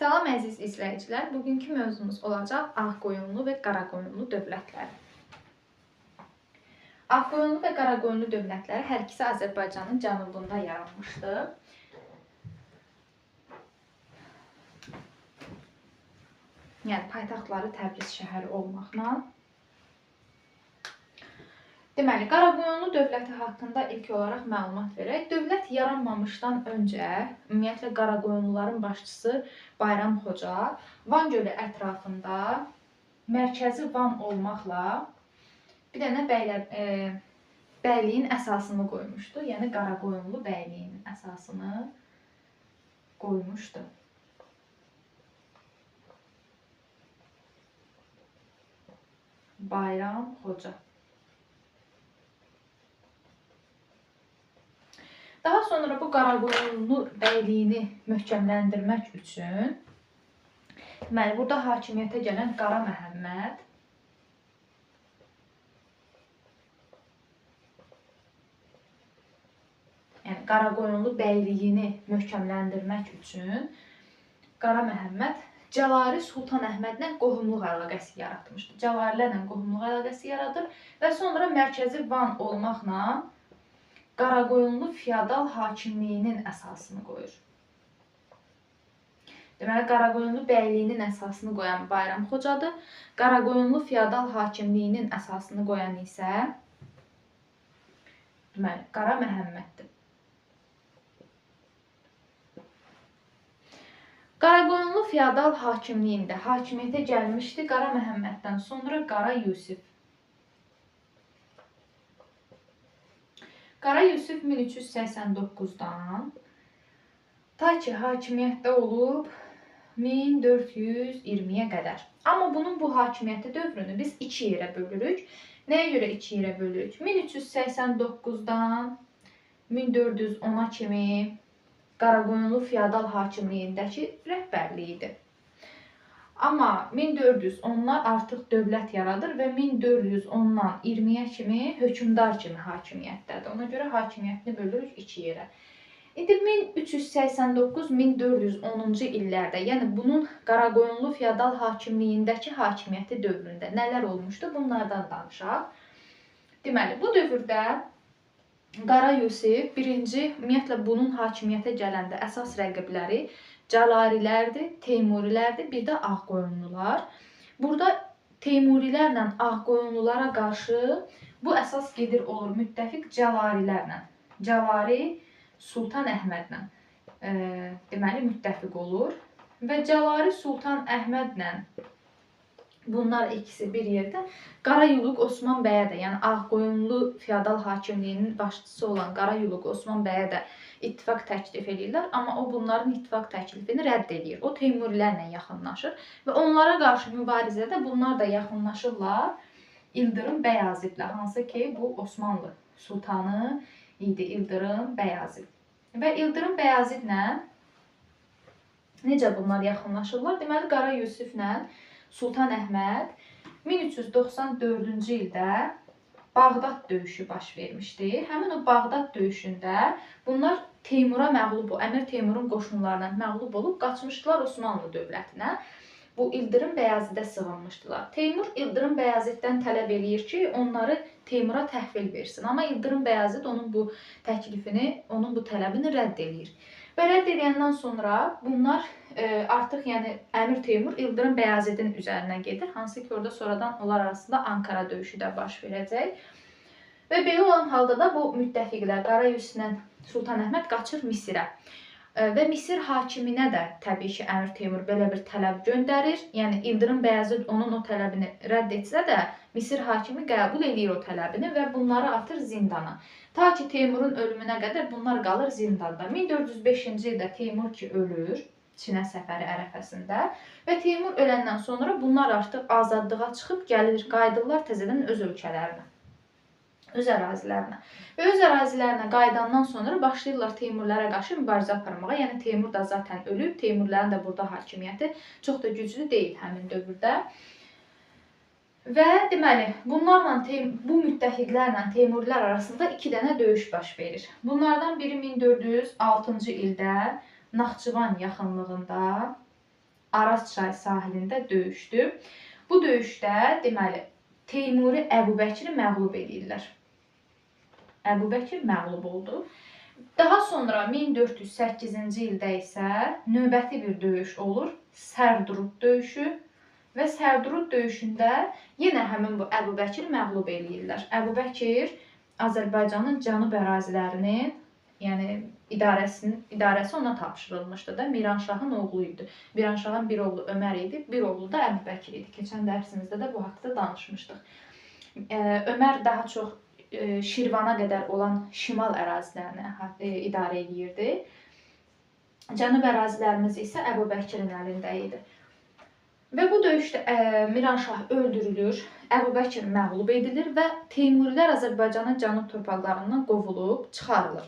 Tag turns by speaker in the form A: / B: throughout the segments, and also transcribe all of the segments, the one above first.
A: Salam əziz izləyicilər, bugünkü mövzumuz olacaq Ağqoyunlu və Qaraqoyunlu dövlətləri. Ağqoyunlu və Qaraqoyunlu dövlətləri hər ikisi Azərbaycanın cənubunda yaranmışdır. Yəni paytaxtları Təbriz şəhəri olmaqla. Deməli, Qaraqoyunlu dövləti haqqında ilk olaraq məlumat verək. Dövlət yaranmamışdan öncə, ümumiyyətlə Qaraqoyunluların başçısı Bayram Xoca Van gölü ətrafında mərkəzi Van olmaqla bir dənə bəyliyin əsasını qoymuşdu. Yəni Qaraqoyunlu bəyliyinin əsasını qoymuşdu. Bayram Xoca. Daha sonra bu Qaraqoyunlu bəyliyini möhkəmləndirmək üçün deməli, burada hakimiyyətə gələn Qara Məhəmməd yəni Qaraqoyunlu bəyliyini möhkəmləndirmək üçün Qara Məhəmməd Cəlaliri Sultan Əhmədlə qohumluq əlaqəsi yaratmışdı. Cəlalilərlə qohumluq əlaqəsi yaradır və sonra mərkəzi Van olmaqla Qaraqoyunlu feodal hakimliyinin əsasını qoyur. Deməli, Qaraqoyunlu bəyliyinin əsasını qoyan Bayram Xocadır. Qaraqoyunlu feodal hakimliyinin əsasını qoyan isə deməli, Qara Məhəmməddir. Qaraqoyunlu feodal hakimliyində hakimiyyətə gəlmişdi Qara Məhəmməddən sonra Qara Yusif. Qara Yusif 1389-dan ta ki hakimiyyətdə olub 1420-yə qədər. Amma bunun bu hakimiyyəti dövrünü biz iki yerə bölürük. Nəyə görə iki yerə bölürük? 1389-dan 1410-a kimi Qaraqoyunlu feodal hakimliyindəki rəhbərliyi idi. Amma 1410-lar artıq dövlət yaradır və 1410-dan 20-yə kimi hökmdar kimi hakimiyyətdədir. Ona görə hakimiyyətini bölürük iki yerə. İndi 1389-1410-cu illərdə, yəni bunun Qaraqoyunlu feodal hakimliyindəki hakimiyyəti dövründə nələr olmuşdu? Bunlardan danışaq. Deməli, bu dövrdə Qara Yusif birinci, ümumiyyətlə bunun hakimiyyətə gələndə əsas rəqibləri Cəlalilərdir, Teymurilərdir, bir də Ağqoyunlular. Burada Teymurilərlə Ağqoyunlulara qarşı bu əsas gedir olur müttəfiq Cəlalilərlə. Cəlali Sultan Əhmədlə deməli müttəfiq olur və Cəlali Sultan Əhmədlə bunlar ikisi bir yerdə Qara Yuluq Osman bəyə də, yəni Ağqoyunlu feodal hakimliyinin başçısı olan Qara Yuluq Osman bəyə də ittifaq təklif edirlər, amma o bunların ittifaq təklifini rədd edir. O Teymurilərlə yaxınlaşır və onlara qarşı mübarizədə bunlar da yaxınlaşırlar İldırım Bəyazitlə, hansı ki bu Osmanlı sultanı idi İldırım Bəyazit. Və İldırım Bəyazitlə necə bunlar yaxınlaşırlar? Deməli, Qara Yusiflə Sultan Əhməd 1394-cü ildə Bağdad döyüşü baş vermişdir. Həmin o Bağdad döyüşündə bunlar Teymura məğlub olub, Əmir Teymurun qoşunlarına məğlub olub qaçmışdılar Osmanlı dövlətinə. Bu İldırım Bəyazidə sığınmışdılar. Teymur İldırım Bəyaziddən tələb eləyir ki, onları Teymura təhvil versin. Amma İldırım Bəyazid onun bu təklifini, onun bu tələbini rədd eləyir. Və rədd edəndən sonra bunlar artıq yəni Əmir Teymur İldırım Bəyazidin üzərinə gedir. Hansı ki orada sonradan onlar arasında Ankara döyüşü də baş verəcək. Və belə olan halda da bu müttəfiqlər Qara Yusiflə Sultan Əhməd qaçır Misirə. Və Misir hakiminə də təbii ki Əmir Teymur belə bir tələb göndərir. Yəni İldırım Bəyazid onun o tələbini rədd etsə də Misir hakimi qəbul edir o tələbini və bunları atır zindana. Ta ki Teymurun ölümünə qədər bunlar qalır zindanda. 1405-ci ildə Teymur ki ölür Çinə səfəri ərəfəsində və Teymur öləndən sonra bunlar artıq azadlığa çıxıb gəlir, qayıdırlar təzədən öz ölkələrinə, öz ərazilərinə. Və öz ərazilərinə qayıdandan sonra başlayırlar Teymurlara qarşı mübarizə aparmağa. Yəni Teymur da zaten ölüb, Teymurların da burada hakimiyyəti çox da güclü deyil həmin dövrdə. Və deməli, bunlarla bu müttəfiqlərlə Teymurilər arasında iki dənə döyüş baş verir. Bunlardan biri 1406-cı ildə Naxçıvan yaxınlığında Araz çayı sahilində döyüşdü. Bu döyüşdə deməli Teymuri Əbubəkiri məğlub edirlər. Əbubəkir məğlub oldu. Daha sonra 1408-ci ildə isə növbəti bir döyüş olur. Sərdurud döyüşü və Sərdurud döyüşündə yenə həmin bu Əbubəkir məğlub eləyirlər. Əbubəkir Azərbaycanın cənub ərazilərinin, yəni idarəsi ona tapşırılmışdı da. Miranşahın oğlu idi. Miranşahın bir oğlu Ömər idi, bir oğlu da Əbubəkir idi. Keçən dərsimizdə də bu haqda danışmışdıq. Ömər daha çox Şirvana qədər olan şimal ərazilərini idarə edirdi. Cənub ərazilərimiz isə Əbubəkirin əlində idi. Və bu döyüşdə Miranşah öldürülür, Əbubəkir məğlub edilir və Teymurilər Azərbaycanın cənub torpaqlarından qovulub çıxarılır.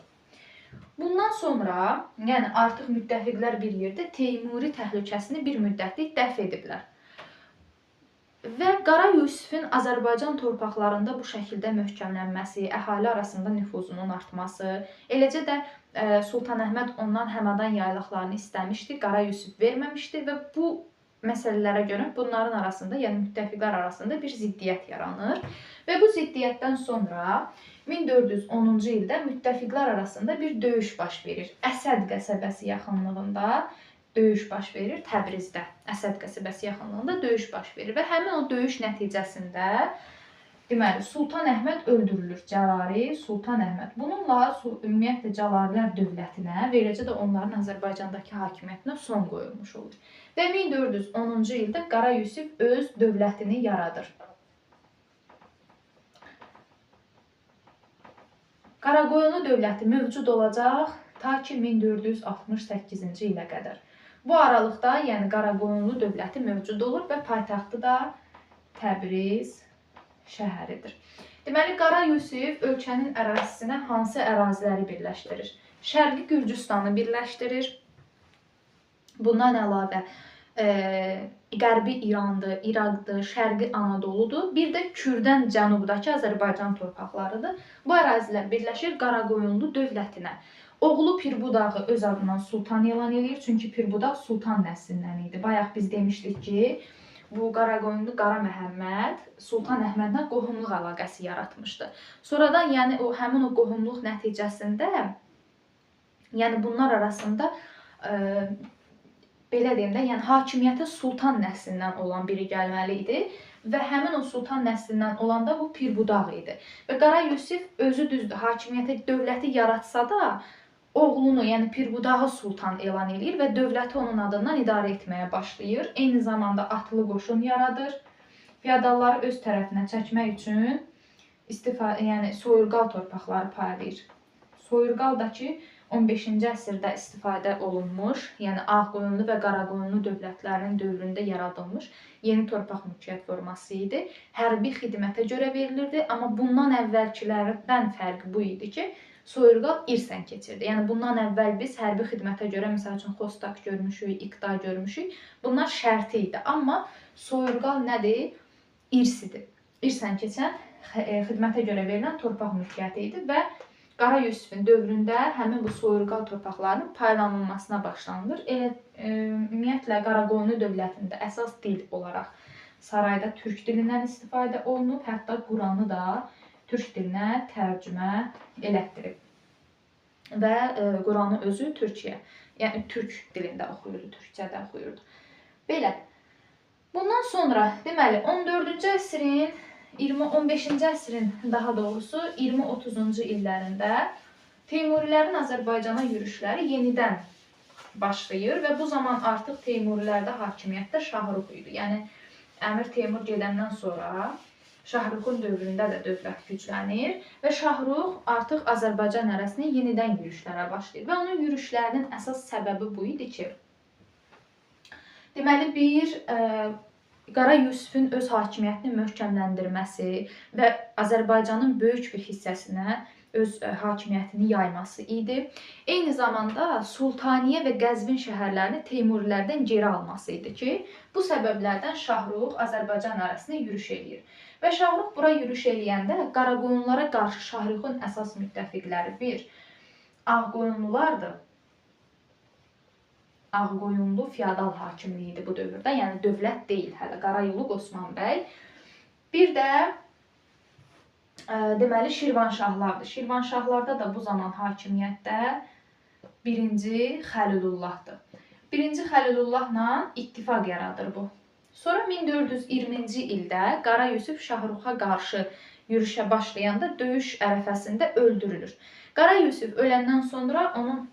A: Bundan sonra, yəni artıq müttəfiqlər bir yerdə Teymuri təhlükəsini bir müddətlik dəf ediblər. Və Qara Yusifin Azərbaycan torpaqlarında bu şəkildə möhkəmlənməsi, əhali arasında nüfuzunun artması, eləcə də Sultan Əhməd ondan Həmədan yaylaqlarını istəmişdi, Qara Yusif verməmişdi və bu məsələlərə görə bunların arasında, yəni müttəfiqlər arasında bir ziddiyyət yaranır. Və bu ziddiyyətdən sonra 1410-cu ildə müttəfiqlər arasında bir döyüş baş verir. Əsəd qəsəbəsi yaxınlığında döyüş baş verir, Təbrizdə. Əsəd qəsəbəsi yaxınlığında döyüş baş verir və həmin o döyüş nəticəsində deməli Sultan Əhməd öldürülür. Cəlali Sultan Əhməd. Bununla ümumiyyətlə Cəlalilər dövlətinə və eləcə də onların Azərbaycandakı hakimiyyətinə son qoyulmuş olur. Və 1410-cu ildə Qara Yusif öz dövlətini yaradır. Qaraqoyunlu dövləti mövcud olacaq ta ki 1468-ci ilə qədər. Bu aralıqda, yəni Qaraqoyunlu dövləti mövcud olur və paytaxtı da Təbriz şəhəridir. Deməli, Qara Yusif ölkənin ərazisinə hansı əraziləri birləşdirir? Şərqi Gürcüstanı birləşdirir. Bundan əlavə Qərbi İrandır, İraqdır, Şərqi Anadoludur. Bir də Kürdən cənubdakı Azərbaycan torpaqlarıdır. Bu ərazilər birləşir Qaraqoyunlu dövlətinə. Oğlu Pirbudağı öz adından sultan elan edir. Çünki Pirbudaq sultan nəslindən idi. Bayaq biz demişdik ki, bu Qaraqoyunlu Qara Məhəmməd Sultan Əhmədlə qohumluq əlaqəsi yaratmışdı. Sonradan yəni həmin o qohumluq nəticəsində yəni bunlar arasında belə deyim də, yəni hakimiyyətə sultan nəslindən olan biri gəlməli idi və həmin o sultan nəslindən olanda bu Pirbudaq idi. Və Qara Yusif özü düzdür, hakimiyyətə dövləti yaratsa da oğlunu, yəni Pirbudağı sultan elan edir və dövləti onun adından idarə etməyə başlayır. Eyni zamanda atlı qoşun yaradır. Feodalları öz tərəfinə çəkmək üçün yəni soyurqal torpaqları paylayır. Soyurqal da ki 15-ci əsrdə istifadə olunmuş, yəni Ağqoyunlu və Qaraqoyunlu dövlətlərinin dövründə yaradılmış yeni torpaq mülkiyyət forması idi. Hərbi xidmətə görə verilirdi, amma bundan əvvəlkilərdən fərqi bu idi ki, soyurqal irsən keçirdi. Yəni bundan əvvəl biz hərbi xidmətə görə, məsəl üçün Xostak görmüşük, İqta görmüşük. Bunlar şərti idi. Amma soyurqal nədir? İrsidir. İrsən keçən xidmətə görə verilən torpaq mülkiyyəti idi və Qara Yusifin dövründə həmin bu soyurqal torpaqlarının paylanılmasına başlanılır. Ümumiyyətlə Qaraqoyunlu dövlətində əsas dil olaraq sarayda türk dilindən istifadə olunub, hətta Quranı da türk dilinə tərcümə elətdirib və Quranı özü Türkiyə, yəni türk dilində oxuyurdu, türkçədə oxuyurdu. Belə. Bundan sonra deməli 14-cü əsrin 15-ci əsrin daha doğrusu 20-30-cu illərində Teymurilərin Azərbaycana yürüşləri yenidən başlayır və bu zaman artıq Teymurilərdə hakimiyyətdə Şahrux idi. Yəni Əmir Teymur gedəndən sonra Şahrukun dövründə də dövlət güclənir və Şahrux artıq Azərbaycan ərazisində yenidən yürüşlərə başlayır və onun yürüşlərinin əsas səbəbi bu idi ki, deməli bir Qara Yusifin öz hakimiyyətini möhkəmləndirməsi və Azərbaycanın böyük bir hissəsinə öz hakimiyyətini yayması idi. Eyni zamanda Sultaniyə və Qəzvin şəhərlərini Teymurilərdən geri alması idi ki, bu səbəblərdən Şahrux Azərbaycan ərazisində yürüş eləyir. Və Şahrux bura yürüş eləyəndə Qaraqoyunlulara qarşı Şahrixun əsas müttəfiqləri bir Ağqoyunlulardır. Ağqoyunlu feodal hakimliyi idi bu dövrdə. Yəni dövlət deyil hələ Qarayolluq Osman bəy. Bir də deməli Şirvanşahlardır. Şirvanşahlarda da bu zaman hakimiyyətdə 1-ci Xəlilullahdır. 1-ci Xəlilullahla ittifaq yaradır bu. Sonra 1420-ci ildə Qara Yusif Şahruxa qarşı yürüşə başlayanda döyüş ərəfəsində öldürülür. Qara Yusif öləndən sonra onun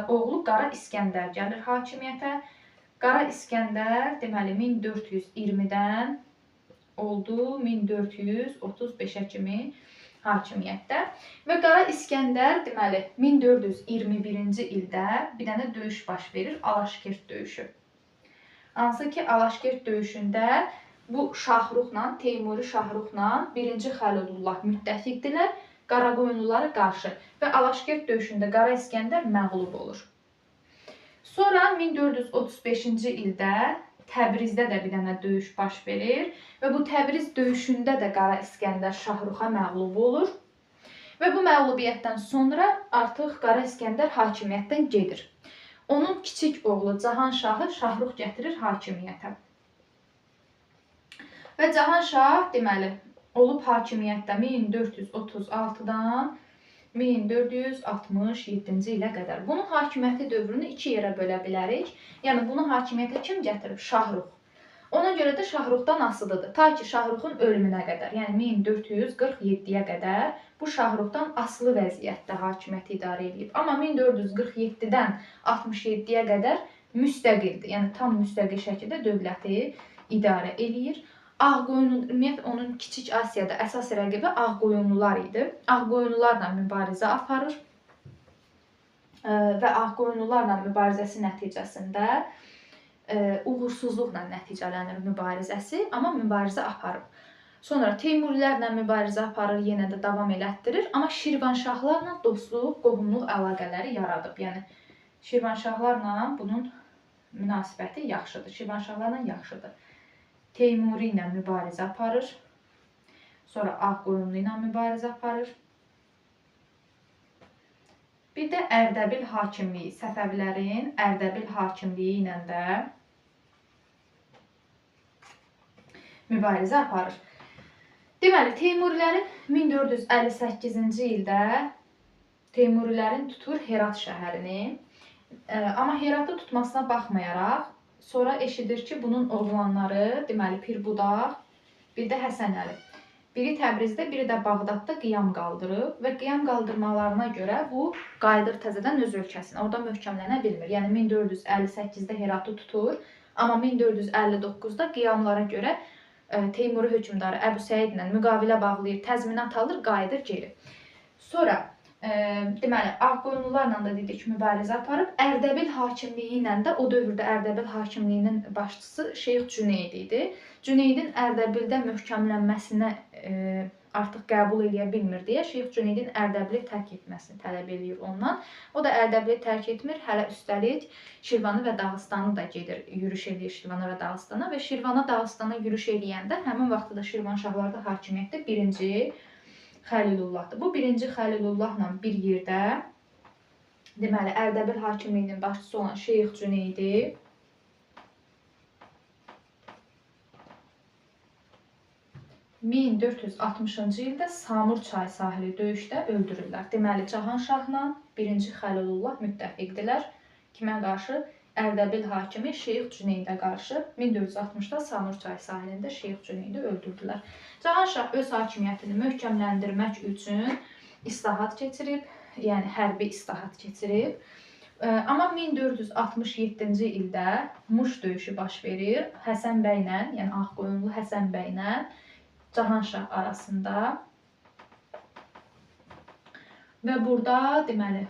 A: oğlu Qara İskəndər gəlir hakimiyyətə. Qara İskəndər deməli 1420-dən oldu 1435-ə kimi hakimiyyətdə. Və Qara İskəndər deməli 1421-ci ildə bir dənə döyüş baş verir, Alaşkert döyüşü. Hansı ki Alaşkert döyüşündə bu Şahruxla, Teymuri Şahruxla 1-ci Xəlilullah müttəfiqdilər Qaraqoyunlulara qarşı və Alaşkert döyüşündə Qara İskəndər məğlub olur. Sonra 1435-ci ildə Təbrizdə də bir dənə döyüş baş verir və bu Təbriz döyüşündə də Qara İskəndər Şahruxa məğlub olur və bu məğlubiyyətdən sonra artıq Qara İskəndər hakimiyyətdən gedir. Onun kiçik oğlu Cahanşahı Şahrux gətirir hakimiyyətə. Və Cahanşah deməli olub hakimiyyətdə 1436-dan 1467-ci ilə qədər. Bunun hakimiyyəti dövrünü iki yerə bölə bilərik. Yəni bunu hakimiyyətə kim gətirib? Şahrux. Ona görə də Şahruxdan asılıdır. Ta ki Şahruxun ölümünə qədər, yəni 1447-yə qədər bu Şahruxdan asılı vəziyyətdə hakimiyyəti idarə edib. Amma 1447-dən 67-yə qədər müstəqildir. Yəni tam müstəqil şəkildə dövləti idarə edir. Ağqoyunlu, ümumiyyətlə onun Kiçik Asiyada əsas rəqibi Ağqoyunlular idi. Ağqoyunlularla mübarizə aparır və Ağqoyunlularla mübarizəsi nəticəsində uğursuzluqla nəticələnir mübarizəsi, amma mübarizə aparıb. Sonra Teymurilərlə mübarizə aparır, yenə də davam elətdirir, amma Şirvanşahlarla dostluq, qohumluq əlaqələri yaradıb. Yəni Şirvanşahlarla bunun münasibəti yaxşıdır, Şirvanşahlarla yaxşıdır. Teymuri ilə mübarizə aparır, sonra Ağqoyunlu ilə mübarizə aparır. Bir də Ərdəbil hakimliyi, Səfəvilərin Ərdəbil hakimliyi ilə də mübarizə aparır. Deməli, Teymurilərin 1458-ci ildə Teymurilərin tutur Herat şəhərini. Amma Heratı tutmasına baxmayaraq, sonra eşidir ki, bunun oğlanları, deməli, Pirbudaq, bir də Həsənəli. Biri Təbrizdə, biri də Bağdadda qiyam qaldırıb və qiyam qaldırmalarına görə bu qayıdır təzədən öz ölkəsinə. Orada möhkəmlənə bilmir. Yəni 1458-də Heratı tutur, amma 1459-da qiyamlara görə Teymuri hökmdarı Əbu Səidlə müqavilə bağlayır, təzminat alır, qayıdır geri. Sonra deməli Ağqoyunlularla da dedik mübarizə aparıb. Ərdəbil hakimliyi ilə də o dövrdə Ərdəbil hakimliyinin başçısı Şeyx Cüneyd idi. Cüneydin Ərdəbildə möhkəmlənməsinə artıq qəbul edə bilmir deyə Şeyx Cüneydin Ərdəbili tərk etməsini tələb edir ondan. O da Ərdəbili tərk etmir, hələ üstəlik Şirvanı və Dağıstanı da gedir, yürüş edir Şirvana və Dağıstana və Şirvana, Dağıstana yürüş eləyəndə həmin vaxtda da Şirvanşahlarda hakimiyyətdə 1-ci Xəlilullahdır. Bu 1-ci Xəlilullahla bir yerdə deməli Ərdəbil hakimliyinin başçısı olan Şeyx Cüneydi 1460-cı ildə Samur çay sahili döyüşdə öldürürlər. Deməli, Cahanşahla 1-ci Xəlilullah müttəfiqdilər. Kimə qarşı? Ərdəbil hakimi Şeyx Cüneydə qarşı 1460-da Samur çay sahilində Şeyx Cüneydi öldürdülər. Cahanşah öz hakimiyyətini möhkəmləndirmək üçün islahat keçirib, yəni hərbi islahat keçirib. Amma 1467-ci ildə Muş döyüşü baş verir Həsən bəylə, yəni Ağqoyunlu Həsən bəylə Cahanşah arasında və burada deməli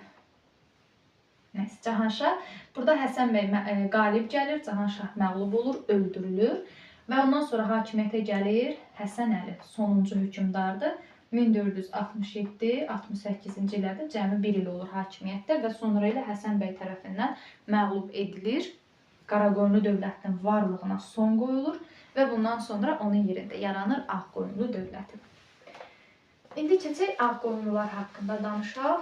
A: Cahanşah burada Həsən bəy qalib gəlir, Cahanşah məğlub olur, öldürülür və ondan sonra hakimiyyətə gəlir Həsən Əli, sonuncu hökmdardır. 1467-68-ci illərdə cəmi 1 il olur hakimiyyətdə və sonra ilə Həsən bəy tərəfindən məğlub edilir. Qaraqoyunlu dövlətinin varlığına son qoyulur və bundan sonra onun yerində yaranır Ağqoyunlu dövləti. İndi keçək Ağqoyunlular haqqında danışaq.